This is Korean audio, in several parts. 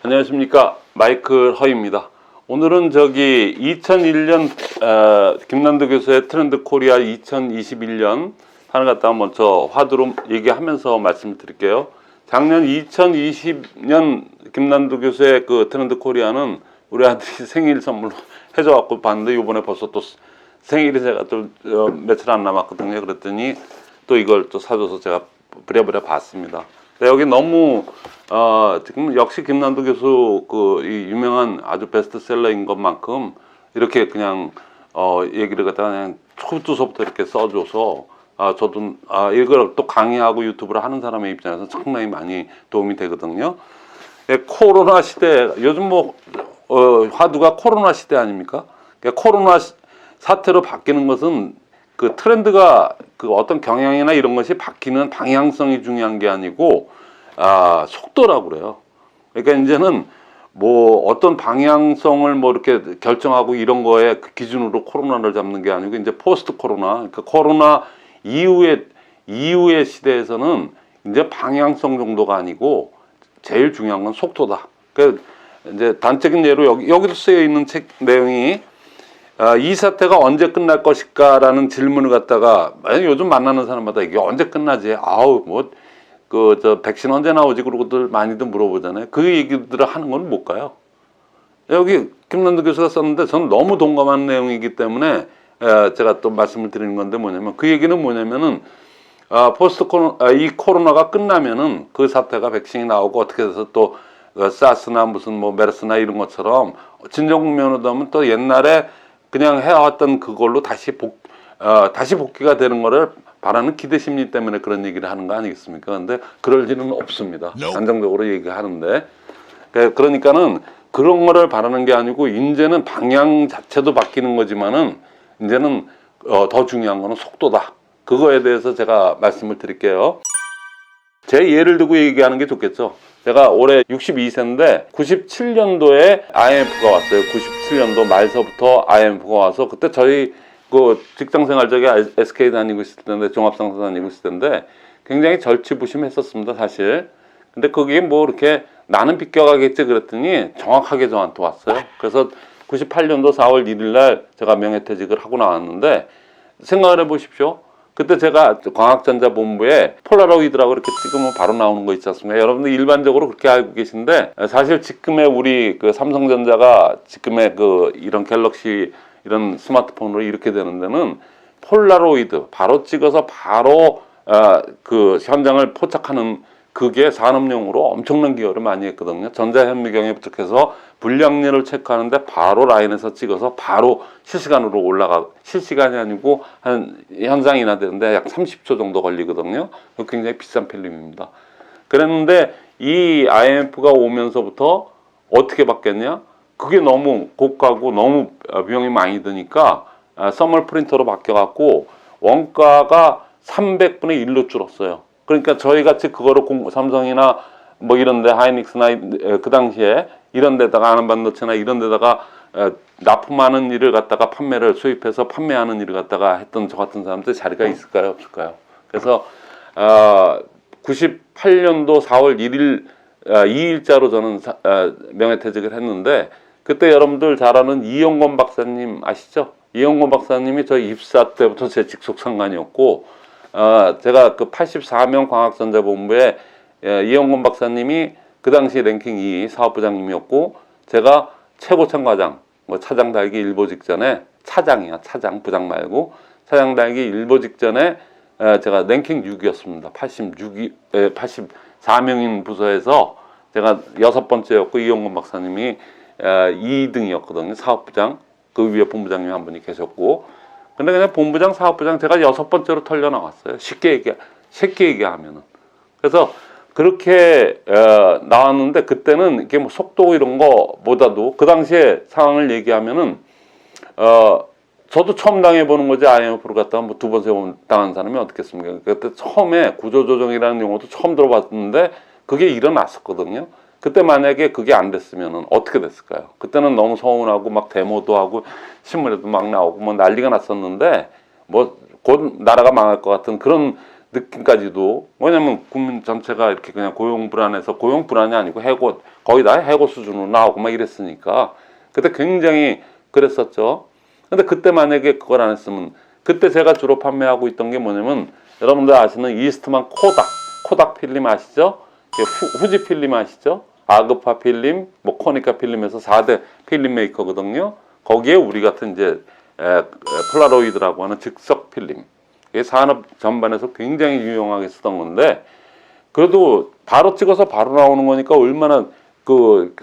안녕하십니까, 마이클 허입니다. 오늘은 2001년 김난도 교수의 트렌드 코리아 2021년 판을 갖다가 먼저 화두로 얘기하면서 말씀을 드릴게요. 작년 2020년 김난도 교수의 그 트렌드 코리아는 우리 아들이 생일 선물로 해줘갖고 봤는데, 이번에 벌써 또 생일이 제가 또 며칠 안 남았거든요. 그랬더니 또 이걸 또 사줘서 제가 부랴부랴 봤습니다. 여기 너무 지금 역시 김난도 교수 이 유명한 아주 베스트셀러인 것만큼 이렇게 그냥 얘기를 갖다가 그냥 초두서부터 이렇게 써줘서 저도 이걸 또 강의하고 유튜브를 하는 사람의 입장에서 상당히 많이 도움이 되거든요. 코로나 시대, 요즘 화두가 코로나 시대 아닙니까? 코로나 사태로 바뀌는 것은 그 트렌드가 그 어떤 경향이나 이런 것이 바뀌는 방향성이 중요한 게 아니고 속도라고 그래요. 그러니까 이제는 어떤 방향성을 이렇게 결정하고 이런 거에 그 기준으로 코로나를 잡는 게 아니고, 이제 포스트 코로나, 그러니까 코로나 이후의 시대에서는 이제 방향성 정도가 아니고 제일 중요한 건 속도다. 그러니까 이제 단적인 예로 여기도 쓰여 있는 책 내용이 이 사태가 언제 끝날 것일까라는 질문을 갖다가 요즘 만나는 사람마다 이게 언제 끝나지? 백신 언제 나오지? 그러고들 많이들 물어보잖아요. 그 얘기들을 하는 건 못 가요. 여기 김난도 교수가 썼는데 저는 너무 동감하는 내용이기 때문에 제가 또 말씀을 드리는 건데, 그 얘기는 뭐냐면은 이 코로나가 끝나면은 그 사태가 백신이 나오고 어떻게 해서 또 사스나 무슨 메르스나 이런 것처럼 진정 국면으로 하면 또 옛날에 그냥 해왔던 그걸로 다시 복귀가 되는 거를 바라는 기대 심리 때문에 그런 얘기를 하는 거 아니겠습니까? 근데 그럴 일은 없습니다. 안정적으로 얘기하는데. 그러니까는 그런 거를 바라는 게 아니고, 이제는 방향 자체도 바뀌는 거지만은 이제는 더 중요한 거는 속도다. 그거에 대해서 제가 말씀을 드릴게요. 제 예를 들고 얘기하는 게 좋겠죠. 제가 올해 62세인데 97년도에 IMF가 왔어요. 97년도 말서부터 IMF가 와서, 그때 저희 그 직장생활 SK 다니고 있을 텐데, 종합상사 다니고 있을 텐데 굉장히 절치부심했었습니다, 사실. 근데 그게 이렇게 나는 비껴가겠지 그랬더니 정확하게 저한테 왔어요. 그래서 98년도 4월 1일 날 제가 명예퇴직을 하고 나왔는데, 생각을 해보십시오. 그때 제가 광학전자본부에 폴라로이드라고 이렇게 찍으면 바로 나오는 거 있지 않습니까? 여러분들 일반적으로 그렇게 알고 계신데, 사실 지금의 우리 그 삼성전자가 지금의 이런 갤럭시 이런 스마트폰으로 이렇게 되는 데는 폴라로이드 바로 찍어서 바로 그 현장을 포착하는, 그게 산업용으로 엄청난 기여를 많이 했거든요. 전자현미경에 부착해서 불량률을 체크하는데 바로 라인에서 찍어서 바로 실시간으로 실시간이 아니고 한 현상이나 되는데 약 30초 정도 걸리거든요. 굉장히 비싼 필름입니다. 그랬는데 이 IMF가 오면서부터 어떻게 바뀌었냐? 그게 너무 고가고 너무 비용이 많이 드니까 서멀 프린터로 바뀌어갖고 원가가 300분의 1로 줄었어요. 그러니까 저희 같이 그거를 삼성이나 이런데 하이닉스나 그 당시에 이런 데다가 안반도체나 이런 데다가 납품하는 일을 갖다가 수입해서 판매하는 일을 갖다가 했던 저 같은 사람들 자리가 있을까요, 없을까요? 그래서 98년도 4월 1일 2일자로 저는 명예퇴직을 했는데, 그때 여러분들 잘 아는 이영권 박사님 아시죠? 이영권 박사님이 저 입사 때부터 제 직속 상관이었고, 제가 그 84명 광학전자본부에 이영권 박사님이 그 당시 랭킹 2위 사업부장님이었고, 제가 최고참과장, 차장 달기 일보 직전에, 차장, 부장 말고, 차장 달기 일보 직전에 제가 랭킹 6위였습니다. 84명인 부서에서 제가 6번째였고, 이영권 박사님이 2등이었거든요. 사업부장, 그 위에 본부장님 한 분이 계셨고, 근데 그냥 본부장, 사업부장 제가 6번째로 털려 나왔어요. 쉽게 얘기하면은. 그래서 그렇게 나왔는데, 그때는 이게 속도 이런 거보다도 그 당시에 상황을 얘기하면은 저도 처음 당해보는 거지. IMF를 갖다가 2번, 3번 당한 사람이 어떻겠습니까? 그때 처음에 구조조정이라는 용어도 처음 들어봤는데 그게 일어났었거든요. 그때 만약에 그게 안 됐으면 어떻게 됐을까요? 그때는 너무 서운하고 막 데모도 하고 신문에도 막 나오고 난리가 났었는데, 곧 나라가 망할 것 같은 그런 느낌까지도, 왜냐면 국민 전체가 이렇게 그냥 고용 불안해서, 고용 불안이 아니고 해고, 거의 다 해고 수준으로 나오고 막 이랬으니까 그때 굉장히 그랬었죠. 근데 그때 만약에 그걸 안 했으면, 그때 제가 주로 판매하고 있던 게 뭐냐면, 여러분들 아시는 이스트만 코닥 필름 아시죠? 후지 필름 아시죠? 아그파 필름, 뭐 코니카 필름에서 4대 필름 메이커거든요. 거기에 우리 같은 이제 폴라로이드라고 하는 즉석 필름, 이게 산업 전반에서 굉장히 유용하게 쓰던 건데, 그래도 바로 찍어서 바로 나오는 거니까 얼마나 그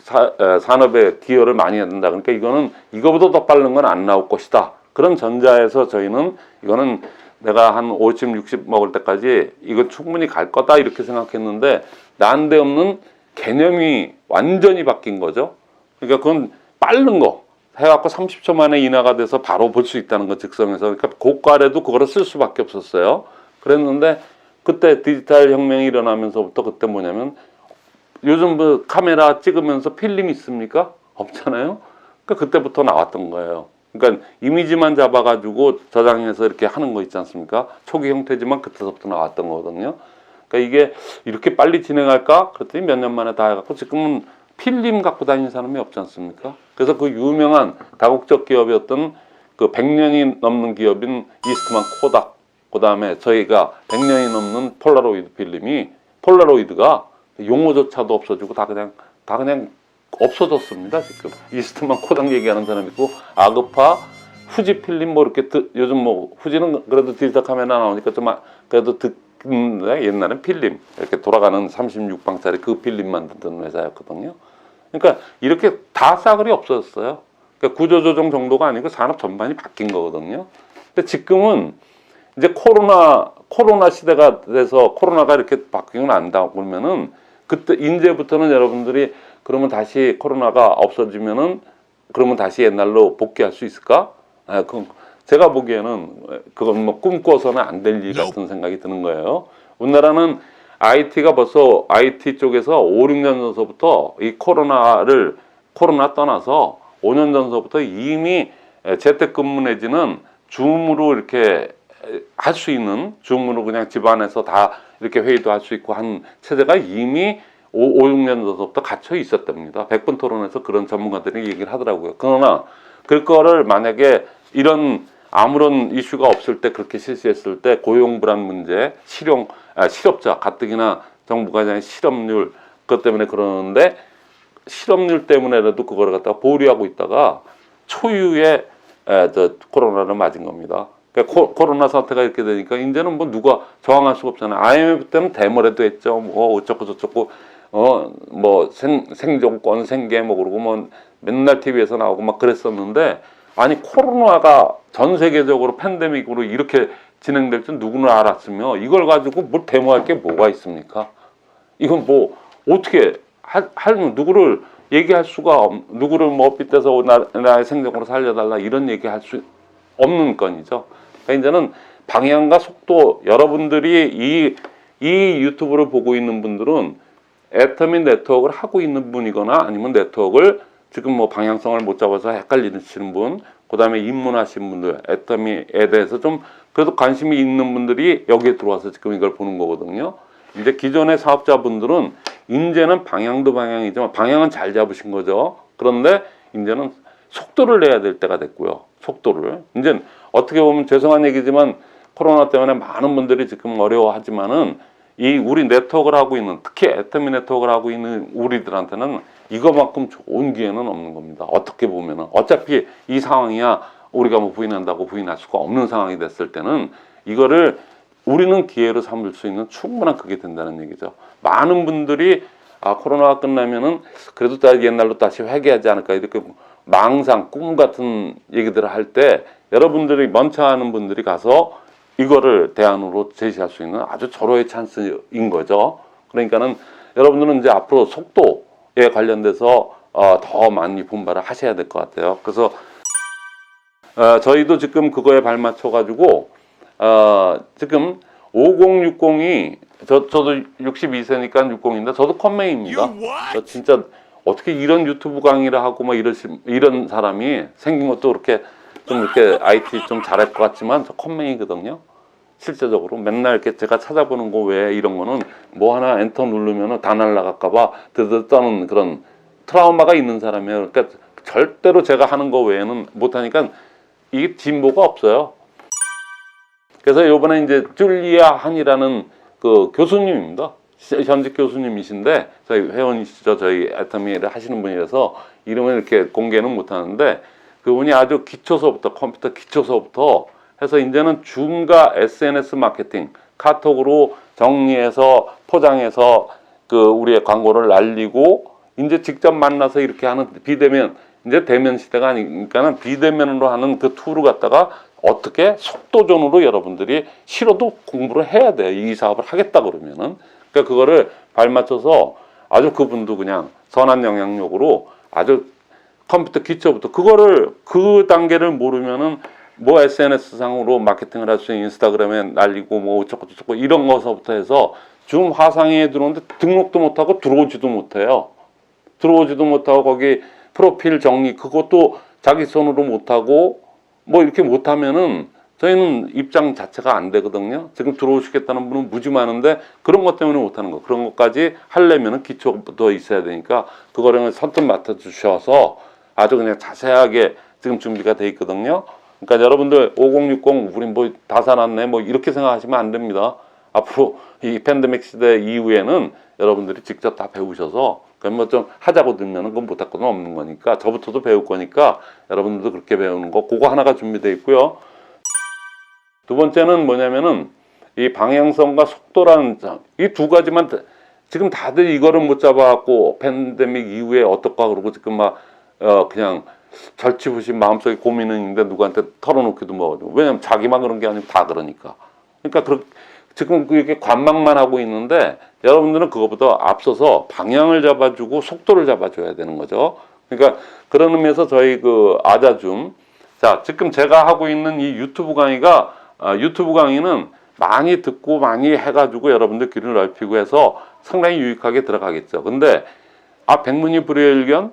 산업에 기여를 많이 한다. 그러니까 이거는 이거보다 더 빠른 건 안 나올 것이다. 그런 전자에서 저희는 이거는 내가 한 50, 60 먹을 때까지 이거 충분히 갈 거다 이렇게 생각했는데, 난데없는 개념이 완전히 바뀐 거죠. 그러니까 그건 빠른 거 해갖고 30초 만에 인화가 돼서 바로 볼 수 있다는 거, 즉성에서. 그러니까 고가래도 그거를 쓸 수밖에 없었어요. 그랬는데 그때 디지털 혁명이 일어나면서부터, 그때 뭐냐면, 요즘 뭐 카메라 찍으면서 필름 있습니까? 없잖아요. 그러니까 그때부터 나왔던 거예요. 그러니까 이미지만 잡아가지고 저장해서 이렇게 하는 거 있지 않습니까? 초기 형태지만 그때부터 나왔던 거거든요. 그러니까 이게 이렇게 빨리 진행할까? 그랬더니 몇 년 만에 다 해갖고 지금은 필름 갖고 다니는 사람이 없지 않습니까? 그래서 그 유명한 다국적 기업이었던 그 100년이 넘는 기업인 이스트만 코닥, 그 다음에 저희가 100년이 넘는 폴라로이드 필름이, 폴라로이드가 용어조차도 없어지고 다 그냥 없어졌습니다. 지금 이스트만 코닥 얘기하는 사람 있고, 아그파, 후지 필름 뭐 이렇게 요즘 뭐 후지는 그래도 디지털 카메라 나오니까 좀 그래도 옛날엔 필름 이렇게 돌아가는 36방짜리 그 필름만 듣던 회사였거든요. 그러니까 이렇게 다 싸그리 없어졌어요. 그러니까 구조조정 정도가 아니고 산업 전반이 바뀐 거거든요. 근데 지금은 이제 코로나 시대가 돼서, 코로나가 이렇게 바뀌고 난다 그러면은, 그때 이제부터는 여러분들이 그러면 다시 코로나가 없어지면은 그러면 다시 옛날로 복귀할 수 있을까? 그럼 제가 보기에는 그건 뭐 꿈꿔서는 안 될 일 같은 생각이 드는 거예요. 우리나라는 IT가 벌써, IT 쪽에서 5, 6년 전서부터 이 코로나 떠나서 5년 전서부터 이미 재택근무 내지는 줌으로 이렇게 할 수 있는, 줌으로 그냥 집안에서 다 이렇게 회의도 할 수 있고 한 체제가 이미 5, 6년 전서부터 갇혀 있었답니다. 100분 토론에서 그런 전문가들이 얘기를 하더라고요. 그러나 그거를 만약에 이런 아무런 이슈가 없을 때, 그렇게 실시했을 때 고용 불안 문제, 실업자 가뜩이나 정부가 그냥 실업률 그것 때문에 그러는데, 실업률 때문에라도 그거를 갖다가 보류하고 있다가 초유의 코로나를 맞은 겁니다. 그러니까 코로나 사태가 이렇게 되니까 이제는 뭐 누가 저항할 수가 없잖아요. IMF 때는 대머리도 했죠. 뭐 어쩌고 저쩌고 뭐 생존권 생계 뭐 그러고 뭐 맨날 TV에서 나오고 막 그랬었는데, 아니 코로나가 전 세계적으로 팬데믹으로 이렇게 진행될 줄 누구나 알았으며, 이걸 가지고 뭘 데모할 게 뭐가 있습니까? 이건 뭐 어떻게 누구를 얘기할 수가 누구를 뭐 빗대서 나의 생존으로 살려달라 이런 얘기할 수 없는 건이죠. 그러니까 이제는 방향과 속도, 여러분들이 이 유튜브를 보고 있는 분들은 애터미 네트워크를 하고 있는 분이거나, 아니면 네트워크를 지금 뭐 방향성을 못 잡아서 헷갈리시는 분, 그 다음에 입문하신 분들, 애터미에 대해서 좀 그래도 관심이 있는 분들이 여기에 들어와서 지금 이걸 보는 거거든요. 이제 기존의 사업자분들은 이제는 방향도 방향이지만 방향은 잘 잡으신 거죠. 그런데 이제는 속도를 내야 될 때가 됐고요. 속도를. 이제 어떻게 보면 죄송한 얘기지만 코로나 때문에 많은 분들이 지금 어려워하지만은, 이 우리 네트워크를 하고 있는, 특히 애터미 네트워크를 하고 있는 우리들한테는 이거만큼 좋은 기회는 없는 겁니다. 어떻게 보면은 어차피 이 상황이야 우리가 뭐 부인한다고 부인할 수가 없는 상황이 됐을 때는 이거를 우리는 기회로 삼을 수 있는 충분한 그게 된다는 얘기죠. 많은 분들이 코로나가 끝나면은 그래도 다 옛날로 다시 회귀하지 않을까, 이렇게 망상, 꿈 같은 얘기들을 할 때 여러분들이 먼저 하는 분들이 가서 이거를 대안으로 제시할 수 있는 아주 절호의 찬스인 거죠. 그러니까는 여러분들은 이제 앞으로 속도에 관련돼서 더 많이 분발을 하셔야 될 것 같아요. 그래서 저희도 지금 그거에 발맞춰 가지고 지금 5060이 저도 62세니까 60인데 저도 컴맹입니다. 저 진짜 어떻게 이런 유튜브 강의를 하고 막 이런 사람이 생긴 것도 그렇게 좀 이렇게 IT 좀 잘할 것 같지만 저 컴맹이거든요. 실제적으로 맨날 이렇게 제가 찾아보는 거 외에 이런 거는 뭐 하나 엔터 누르면은 다 날라갈까봐 드드 떠는 그런 트라우마가 있는 사람이에요. 그러니까 절대로 제가 하는 거 외에는 못하니까 이게 진보가 없어요. 그래서 요번에 이제 줄리아 한이라는 그 교수님입니다. 현직 교수님이신데 저희 회원이시죠. 저희 애터미를 하시는 분이라서 이름을 이렇게 공개는 못하는데 그분이 아주 기초서부터 컴퓨터 기초서부터 해서 이제는 중과 SNS 마케팅 카톡으로 정리해서 포장해서 그 우리의 광고를 날리고 이제 직접 만나서 이렇게 하는 비대면 이제 대면 시대가 아니니까는 비대면으로 하는 그 툴을 갖다가 어떻게 속도전으로 여러분들이 싫어도 공부를 해야 돼. 이 사업을 하겠다 그러면은. 그러니까 그거를 발맞춰서 아주 그분도 그냥 선한 영향력으로 아주 컴퓨터 기초부터 그거를 그 단계를 모르면은 뭐 SNS 상으로 마케팅을 할 수 있는 인스타그램에 날리고 뭐 어쩌고 이런 거서부터 해서 줌 화상회의에 들어오는데 등록도 못하고 들어오지도 못해요. 들어오지도 못하고 거기 프로필 정리 그것도 자기 손으로 못하고 뭐 이렇게 못하면은 저희는 입장 자체가 안 되거든요. 지금 들어오시겠다는 분은 무지 많은데 그런 것 때문에 못하는 거. 그런 것까지 하려면은 기초부터 있어야 되니까 그거를 선뜻 맡아주셔서 아주 그냥 자세하게 지금 준비가 돼 있거든요. 그러니까 여러분들 5060 우리 뭐 다 살았네 뭐 이렇게 생각하시면 안 됩니다. 앞으로 이 팬데믹 시대 이후에는 여러분들이 직접 다 배우셔서 그럼 뭐 좀 하자고 들면은 그건 못할 건 없는 거니까 저부터도 배울 거니까 여러분들도 그렇게 배우는 거 그거 하나가 준비되어 있고요. 두 번째는 뭐냐면은 이 방향성과 속도라는 이 두 가지만 지금 다들 이거를 못 잡아갖고 팬데믹 이후에 어떨까 그러고 지금 막 그냥 절치부심 마음속에 고민은 있는데 누구한테 털어놓기도 뭐 왜냐면 자기만 그런 게 아니고 다 그러니까 지금 이렇게 관망만 하고 있는데 여러분들은 그것보다 앞서서 방향을 잡아주고 속도를 잡아줘야 되는 거죠. 그러니까 그런 의미에서 저희 그 아자줌 자 지금 제가 하고 있는 이 유튜브 강의가 유튜브 강의는 많이 듣고 많이 해가지고 여러분들 귀를 넓히고 해서 상당히 유익하게 들어가겠죠. 근데 백문이 불여일견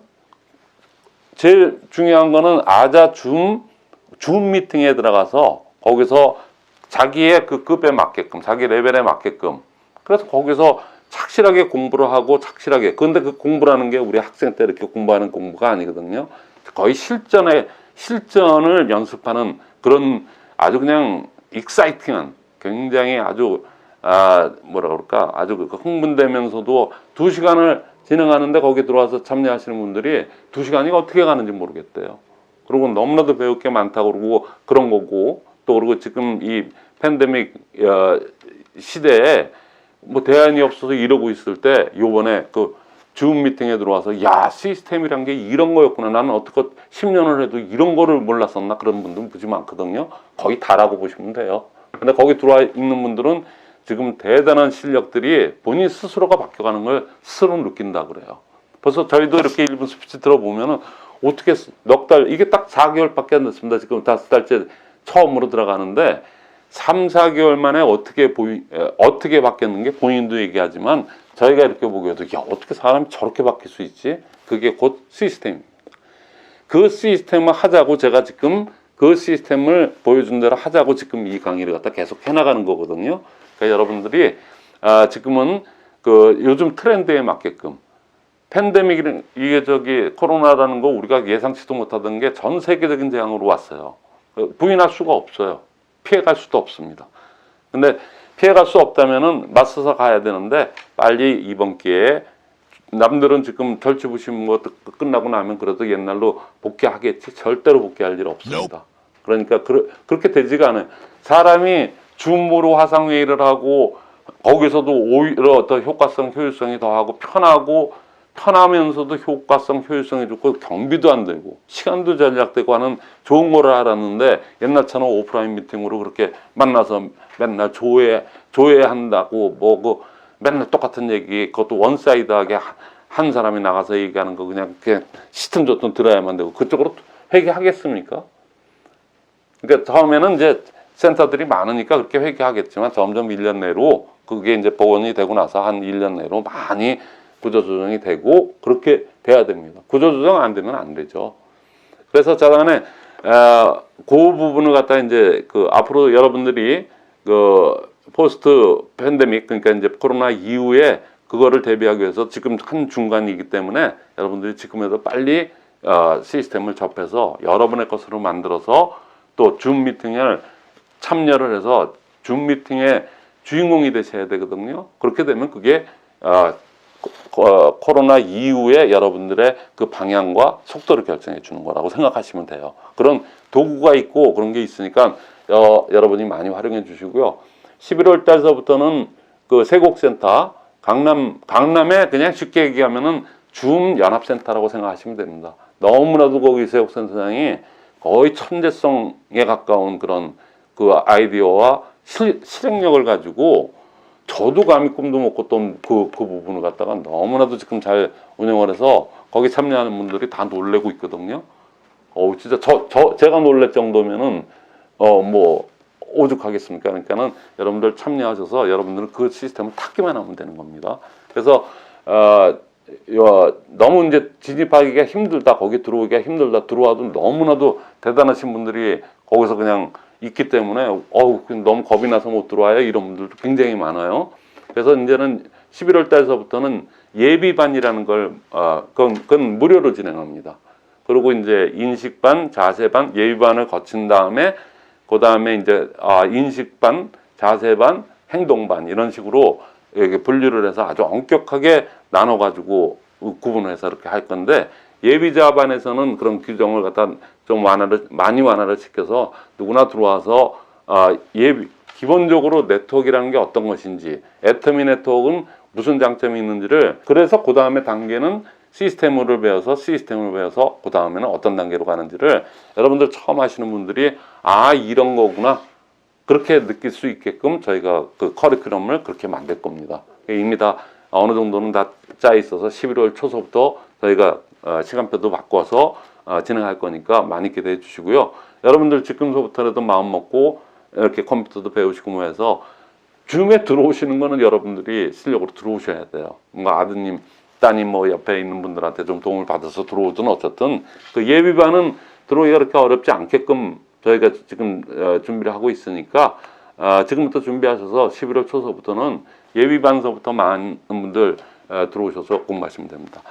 제일 중요한 거는 줌 미팅에 들어가서 거기서 자기의 그 급에 맞게끔 자기 레벨에 맞게끔 그래서 거기서 착실하게 공부를 하고 착실하게 그런데 그 공부라는 게 우리 학생 때 이렇게 공부하는 공부가 아니거든요. 거의 실전을 연습하는 그런 아주 그냥 익사이팅한 굉장히 아주 뭐라 그럴까 아주 흥분되면서도 2시간을 진행하는데 거기 들어와서 참여하시는 분들이 2시간이 어떻게 가는지 모르겠대요. 그리고 너무나도 배울 게 많다고 그러고 그런 거고 또 그리고 지금 이 팬데믹 시대에 뭐 대안이 없어서 이러고 있을 때 요번에 그 줌 미팅에 들어와서 야 시스템이란 게 이런 거였구나 나는 어떻게 10년을 해도 이런 거를 몰랐었나 그런 분들은 무지 많거든요. 거의 다라고 보시면 돼요. 근데 거기 들어와 있는 분들은 지금 대단한 실력들이 본인 스스로가 바뀌어가는 걸 스스로 느낀다 그래요. 벌써 저희도 이렇게 1분 스피치 들어보면은 어떻게 넉 달, 이게 딱 4개월밖에 안 됐습니다. 지금 5달째 처음으로 들어가는데 3, 4개월 만에 어떻게 바뀌었는 게 본인도 얘기하지만 저희가 이렇게 보기에도 야, 어떻게 사람이 저렇게 바뀔 수 있지? 그게 곧 시스템입니다. 그 시스템을 하자고 제가 지금 그 시스템을 보여준 대로 하자고 지금 이 강의를 갖다 계속 해나가는 거거든요. 그러니까 여러분들이 지금은 그 요즘 트렌드에 맞게끔 팬데믹이 이게 코로나라는 거 우리가 예상치도 못하던 게 전 세계적인 재앙으로 왔어요. 부인할 수가 없어요. 피해갈 수도 없습니다. 근데 피해갈 수 없다면은 맞서서 가야 되는데 빨리 이번 기회에 남들은 지금 절치부심 뭐 끝나고 나면 그래도 옛날로 복귀하겠지 절대로 복귀할 일 없습니다. 그러니까 그렇게 되지가 않아요. 사람이 줌으로 화상회의를 하고 거기서도 오히려 더 효과성 효율성이 더하고 편하면서도 효과성 효율성이 좋고 경비도 안 되고 시간도 절약되고 하는 좋은 거를 알았는데 옛날처럼 오프라인 미팅으로 그렇게 만나서 맨날 조회한다고 뭐 맨날 똑같은 얘기 그것도 원사이드하게 한 사람이 나가서 얘기하는 거 그냥 시튼 좋든 들어야만 되고 그쪽으로 회귀하겠습니까? 그러니까 처음에는 이제 센터들이 많으니까 그렇게 회귀하겠지만 점점 1년 내로 그게 이제 복원이 되고 나서 한 1년 내로 많이 구조조정이 되고 그렇게 돼야 됩니다. 구조조정 안 되면 안 되죠. 그래서 저간에 그 부분을 갖다 이제 앞으로 여러분들이 그 포스트 팬데믹, 그러니까 이제 코로나 이후에 그거를 대비하기 위해서 지금 한 중간이기 때문에 여러분들이 지금에도 빨리 시스템을 접해서 여러분의 것으로 만들어서 또 줌 미팅을 참여를 해서 줌 미팅의 주인공이 되셔야 되거든요. 그렇게 되면 그게 코로나 이후에 여러분들의 그 방향과 속도를 결정해 주는 거라고 생각하시면 돼요. 그런 도구가 있고 그런 게 있으니까 여러분이 많이 활용해 주시고요. 11월 달서부터는 그 세곡센터 강남에 그냥 쉽게 얘기하면은 줌 연합센터라고 생각하시면 됩니다. 너무나도 거기 세곡센터장이 거의 천재성에 가까운 그런 그 아이디어와 실행력을 가지고 저도 감히 꿈도 못 꿨던 그 부분을 갖다가 너무나도 지금 잘 운영을 해서 거기 참여하는 분들이 다 놀래고 있거든요. 진짜 제가 놀랄 정도면은 뭐 오죽하겠습니까? 그러니까는 여러분들 참여하셔서 여러분들은 그 시스템을 타기만 하면 되는 겁니다. 그래서 너무 이제 진입하기가 힘들다, 거기 들어오기가 힘들다, 들어와도 너무나도 대단하신 분들이 거기서 그냥 있기 때문에 너무 겁이 나서 못 들어와요, 이런 분들도 굉장히 많아요. 그래서 이제는 11월 달서부터는 예비반이라는 걸 그건 무료로 진행합니다. 그리고 이제 인식반, 자세반, 예비반을 거친 다음에 그 다음에 이제 인식반, 자세반, 행동반 이런 식으로 이렇게 분류를 해서 아주 엄격하게 나눠가지고 구분을 해서 이렇게 할 건데, 예비자반에서는 그런 규정을 갖다 좀 많이 완화를 시켜서 누구나 들어와서 기본적으로 네트워크라는 게 어떤 것인지, 애터미 네트워크는 무슨 장점이 있는지를, 그래서 그 다음에 단계는 시스템을 배워서 그 다음에는 어떤 단계로 가는지를 여러분들 처음 하시는 분들이 이런 거구나 그렇게 느낄 수 있게끔 저희가 그 커리큘럼을 그렇게 만들 겁니다. 이미 다 어느 정도는 다 짜 있어서 11월 초서부터 저희가 시간표도 바꿔서 진행할 거니까 많이 기대해 주시고요. 여러분들 지금서부터라도 마음 먹고 이렇게 컴퓨터도 배우시고 뭐 해서 줌에 들어오시는 거는 여러분들이 실력으로 들어오셔야 돼요. 뭔가 아드님, 따님 뭐 옆에 있는 분들한테 좀 도움을 받아서 들어오든 어쨌든 그 예비반은 들어오기가 그렇게 어렵지 않게끔 저희가 지금 준비를 하고 있으니까 지금부터 준비하셔서 11월 초서부터는 예비반서부터 많은 분들 들어오셔서 공부하시면 됩니다.